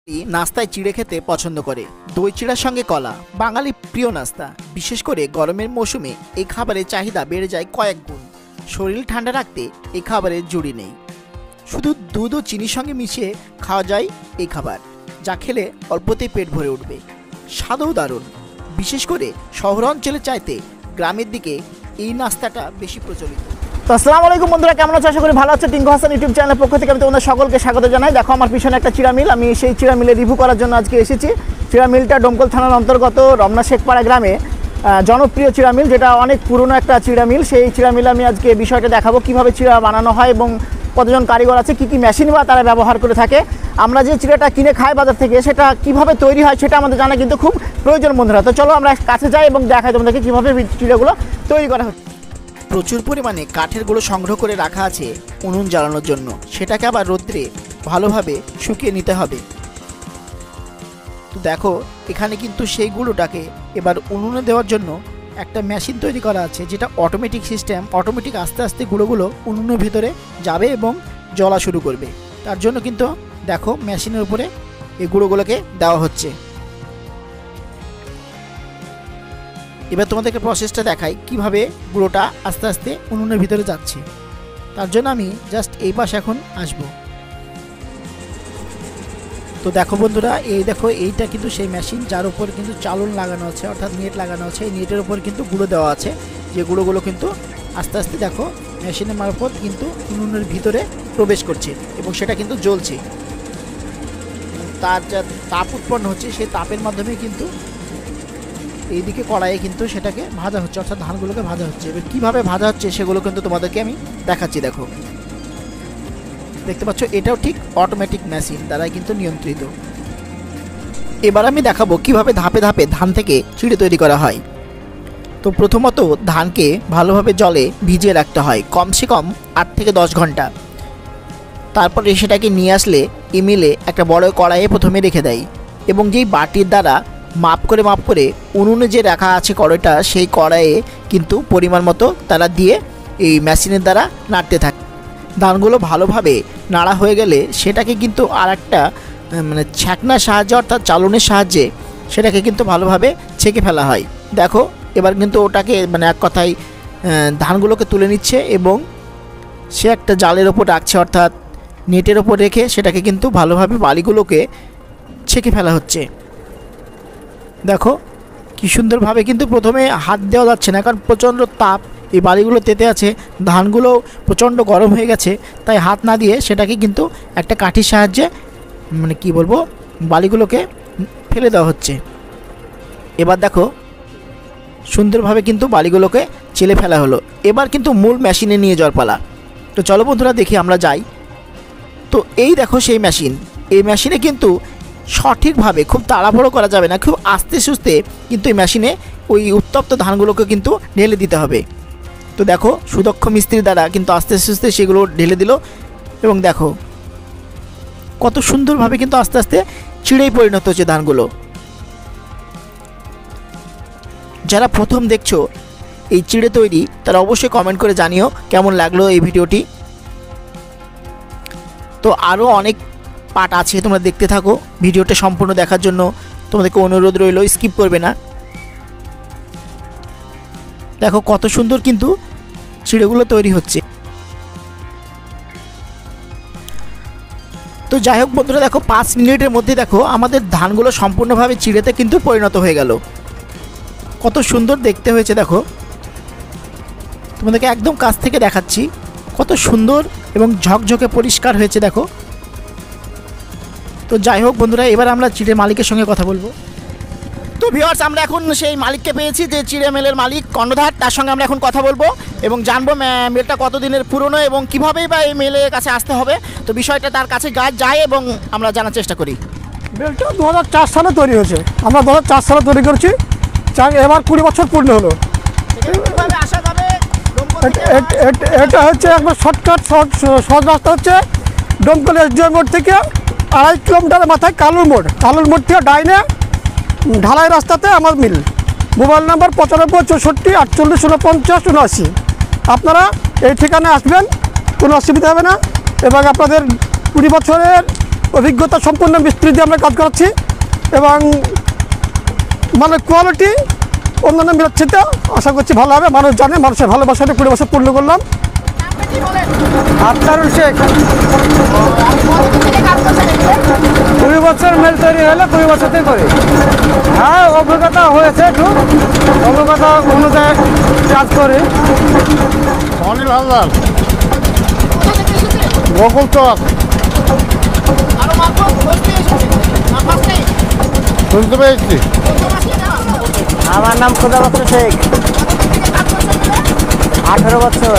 নাস্তায় চিড়ে খেতে পছন্দ করে। দই চিড়ার সঙ্গে কলা বাঙালি প্রিয় নাস্তা। বিশেষ করে গরমের মৌসুমে এই খাবারের চাহিদা বেড়ে যায় কয়েক গুণ। শরীর ঠান্ডা রাখতে এই খাবারের জুড়ি নেই। শুধু দুধ ও চিনির সঙ্গে মিশিয়ে খাওয়া যায় এই খাবার, যা খেলে অল্পতেই পেট ভরে উঠবে। স্বাদও দারুণ। বিশেষ করে শহর অঞ্চলের চাইতে গ্রামের দিকে এই নাস্তাটা বেশি প্রচলিত। তো আসসালামু আলাইকুম বন্ধুরা, কেমন আছো? আশা করি ভালো আছে। টিঙ্কু হাসান ইউটিউব চ্যানেলের পক্ষ থেকে আমি তোমাদের সকলকে স্বাগত জানাই। দেখো আমার পিছনে একটা চিড়া মিল, আমি সেই চিড়া মিলে রিভিউ করার জন্য আজকে এসেছি। চিড়া মিলটা ডোমকল থানার অন্তর্গত রমনা শেখপাড়া গ্রামে জনপ্রিয় চিড়া মিল, যেটা অনেক পুরনো একটা চিড়া মিল। সেই চিড়া মিলে আমি আজকে বিষয়টা দেখাবো, কিভাবে চিড়া বানানো হয় এবং কতজন কারিগর আছে, কি কি মেশিন বা তারা ব্যবহার করে থাকে। আমরা যে চিড়াটা কিনে খাই বাজার থেকে, সেটা কিভাবে তৈরি হয় সেটা আমাদের জানা কিন্তু খুব প্রয়োজন বন্ধুরা। তো চলো আমরা কাছে যাই এবং দেখাই তোমাদেরকে কিভাবে চিড়াগুলো তৈরি করা হচ্ছে। প্রচুর পরিমাণে কাঠের গুঁড়ো সংগ্রহ করে রাখা আছে উনুন জ্বালানোর জন্য। সেটাকে আবার রোদ্রে ভালোভাবে শুকিয়ে নিতে হবে। তো দেখো এখানে কিন্তু সেই গুঁড়োটাকে এবার উনুনে দেওয়ার জন্য একটা মেশিন তৈরি করা আছে, যেটা অটোমেটিক সিস্টেম। অটোমেটিক আস্তে আস্তে গুঁড়োগুলো উনুনের ভিতরে যাবে এবং জ্বলা শুরু করবে। তার জন্য কিন্তু দেখো মেশিনের উপরে এই গুঁড়োগুলোকে দেওয়া হচ্ছে। এবার তোমাদেরকে প্রসেসটা দেখাই কিভাবে গুঁড়োটা আস্তে আস্তে উনুনের ভিতরে যাচ্ছে। তার জন্য আমি জাস্ট এই পাশে এখন আসব। তো দেখো বন্ধুরা, এই দেখো এইটা কিন্তু সেই মেশিন যার উপর কিন্তু চালন লাগানো আছে, অর্থাৎ নেট লাগানো আছে। এই নেটের উপর কিন্তু গুঁড়ো দেওয়া আছে, যে গুঁড়োগুলো কিন্তু আস্তে আস্তে দেখো মেশিনের মারফত কিন্তু উনুনের ভিতরে প্রবেশ করছে এবং সেটা কিন্তু জ্বলছে। তার যা তাপ উৎপন্ন হচ্ছে, সেই তাপের মাধ্যমে কিন্তু এইদিকে কড়াইয়ে কিন্তু সেটাকে ভাজা হচ্ছে, অর্থাৎ ধানগুলোকে ভাজা হচ্ছে। এবার কীভাবে ভাজা হচ্ছে সেগুলো কিন্তু তোমাদেরকে আমি দেখাচ্ছি। দেখো দেখতে পাচ্ছ, এটাও ঠিক অটোমেটিক মেশিন দ্বারাই কিন্তু নিয়ন্ত্রিত। এবার আমি দেখাবো কিভাবে ধাপে ধাপে ধান থেকে চিড়ে তৈরি করা হয়। তো প্রথমত ধানকে ভালোভাবে জলে ভিজিয়ে রাখতে হয় কমসে কম 8 থেকে 10 ঘন্টা। তারপরে সেটাকে নিয়ে আসলে মিলে একটা বড় কড়াইয়ে প্রথমে রেখে দেয় এবং যেই বাটির দ্বারা মাপ করে উনুনে যে রাখা আছে কড়াইটা, সেই কড়াইয়ে কিন্তু পরিমাণ মতো তারা দিয়ে এই মেশিনের দ্বারা নাড়তে থাকে। ধানগুলো ভালোভাবে নাড়া হয়ে গেলে সেটাকে কিন্তু আর একটা মানে ছ্যাঁকনার সাহায্যে, অর্থাৎ চালনের সাহায্যে সেটাকে কিন্তু ভালোভাবে ছেঁকে ফেলা হয়। দেখো এবার কিন্তু ওটাকে মানে এক কথায় ধানগুলোকে তুলে নিচ্ছে এবং সে একটা জালের ওপর রাখছে, অর্থাৎ নেটের ওপর রেখে সেটাকে কিন্তু ভালোভাবে বালিগুলোকে ছেঁকে ফেলা হচ্ছে। দেখো কি সুন্দরভাবে, কিন্তু প্রথমে হাত দেওয়া যাচ্ছে না, কারণ প্রচণ্ড তাপ, এই বালিগুলো তেতে আছে, ধানগুলো প্রচণ্ড গরম হয়ে গেছে। তাই হাত না দিয়ে সেটাকে কিন্তু একটা কাঠির সাহায্যে মানে কি বলবো, বালিগুলোকে ফেলে দেওয়া হচ্ছে। এবার দেখো সুন্দরভাবে কিন্তু বালিগুলোকে চেলে ফেলা হলো। এবার কিন্তু মূল মেশিনে নিয়ে যাওয়ার পালা। তো চলো বন্ধুরা দেখি আমরা যাই। তো এই দেখো সেই মেশিন। এই মেশিনে কিন্তু সঠিকভাবে খুব তাড়াহুড়ো করা যাবে না, খুব আস্তে সুস্তে কিন্তু এই মেশিনে ওই উত্তপ্ত ধানগুলোকে কিন্তু ঢেলে দিতে হবে। তো দেখো সুদক্ষ মিস্ত্রির দ্বারা কিন্তু আস্তে সুস্তে সেগুলো ঢেলে দিল এবং দেখো কত সুন্দরভাবে কিন্তু আস্তে আস্তে চিড়েই পরিণত হচ্ছে ধানগুলো। যারা প্রথম দেখছো এই চিড়ে তৈরি, তারা অবশ্যই কমেন্ট করে জানিও কেমন লাগলো এই ভিডিওটি। তো আরও অনেক পার্ট আছে, তোমরা দেখতে থাকো। ভিডিওটা সম্পূর্ণ দেখার জন্য তোমাদেরকে অনুরোধ রইল, স্কিপ করবে না। দেখো কত সুন্দর কিন্তু চিড়েগুলো তৈরি হচ্ছে। তো যাই হোক বন্ধুরা, দেখো 5 মিনিটের মধ্যে দেখো আমাদের ধানগুলো সম্পূর্ণভাবে চিড়েতে কিন্তু পরিণত হয়ে গেল। কত সুন্দর দেখতে হয়েছে দেখো, তোমাদেরকে একদম কাছ থেকে দেখাচ্ছি কত সুন্দর এবং ঝকঝকে পরিষ্কার হয়েছে দেখো। তো যাই হোক বন্ধুরা, এবার আমরা চিড়ে মালিকের সঙ্গে কথা বলবো। তো ভিউয়ার্স, আমরা এখন সেই মালিককে পেয়েছি, যে চিড়ে মিলের মালিক কর্ণধার। তার সঙ্গে আমরা এখন কথা বলবো এবং জানবো মিলটা কতদিনের পুরনো এবং কীভাবেই বা এই মিলের কাছে আসতে হবে। তো বিষয়টা তার কাছে যায় এবং আমরা জানার চেষ্টা করি। মিলটা 2004 সালে তৈরি হয়েছে। আমরা 2004 সালে তৈরি করছি, এবার 20 বছর পূর্ণ হলো। আসা যাবে এটা হচ্ছে একবার শর্টকাট সহজ রাস্তা, হচ্ছে ডোমকল এসডিএম মোড় থেকে 2.5 কিলোমিটারের মাথায় কালুর মোড় থেকে ডাইনে ঢালাই রাস্তাতে আমার মিল। Mobile number 95 64 48 49 79। আপনারা এই ঠিকানায় আসবেন, কোনো অসুবিধা হবে না। এবং আপনাদের 20 বছরের অভিজ্ঞতা সম্পন্ন মিস্ত্রি দিয়ে আমরা কাজ করাচ্ছি এবং মানে কোয়ালিটি অন্যান্য মিলের চেয়ে আশা করছি ভালো হবে। মানুষ জানে, মানুষের ভালোবাসাটা 20 বছর পূর্ণ করলাম। আফতারুল শেখ। 20 বছর মেল তৈরি হলে 20 বছরতে করি। হ্যাঁ, অভিজ্ঞতা হয়েছে, একটু অভিজ্ঞতা অনুযায়ী কাজ করি। অনিল হালদার, গোকুল চক। শুনতে পেয়েছি। আমার নাম খোদাবক্ত শেখ। 18 বছর।